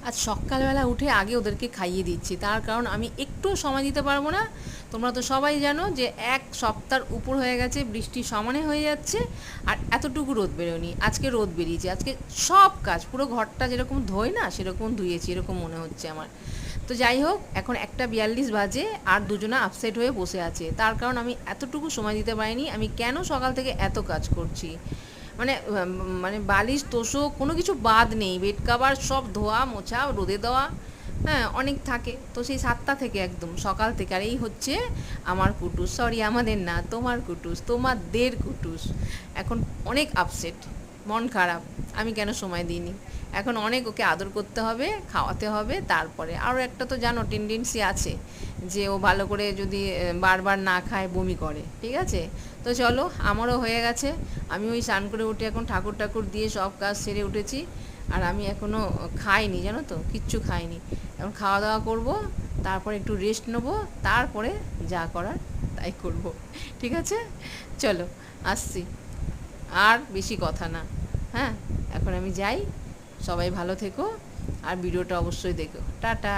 আজ সকালবেলা উঠে আগে ওদেরকে খাইয়ে দিচ্ছি, তার কারণ আমি একটুও সময় দিতে পারবো না। তোমরা তো সবাই জানো যে এক সপ্তাহ উপর হয়ে গেছে, বৃষ্টি সমানে হয়ে যাচ্ছে, আর এতটুকু রোদ বেরোয়নি। আজকে রোদ বেরিয়েছে, আজকে সব কাজ পুরো ঘরটা যেরকম ধোয় না সেরকম ধুয়েছি, এরকম মনে হচ্ছে আমার। তো যাই হোক, এখন 1:42 বাজে, আর দুজনা আপসেট হয়ে বসে আছে, তার কারণ আমি এতটুকু সময় দিতে পারিনি। আমি কেন সকাল থেকে এত কাজ করছি, মানে মানে বালিশ তোষক কোনো কিছু বাদ নেই, বেড কাভার সব ধোয়া মোছা রোদে দেওয়া, হ্যাঁ অনেক থাকে। তো সেই 7টা থেকে একদম সকাল থেকে, আর এই হচ্ছে আমার কুটুস, সরি আমাদের না, তোমার কুটুস, তোমাদের কুটুস এখন অনেক আপসেট, মন খারাপ। আমি কেন সময় দিইনি, এখন অনেক ওকে আদর করতে হবে, খাওয়াতে হবে। তারপরে আরও একটা তো জানো টেন্ডেন্সি আছে যে ও ভালো করে যদি বারবার না খায় বমি করে, ঠিক আছে। তো চলো, আমারও হয়ে গেছে। আমি ওই স্নান করে উঠে এখন ঠাকুর ঠাকুর দিয়ে সব কাজ সেরে উঠেছি, আর আমি এখনও খাইনি, জানো তো, কিচ্ছু খাইনি। এখন খাওয়া দাওয়া করব, তারপরে একটু রেস্ট নেবো, তারপরে যা করার তাই করব, ঠিক আছে। চলো, আসছি, আর বেশি কথা না। হ্যাঁ, এখন আমি যাই। সবাই ভালো থেকো, আর ভিডিওটা অবশ্যই দেখো। টাটা।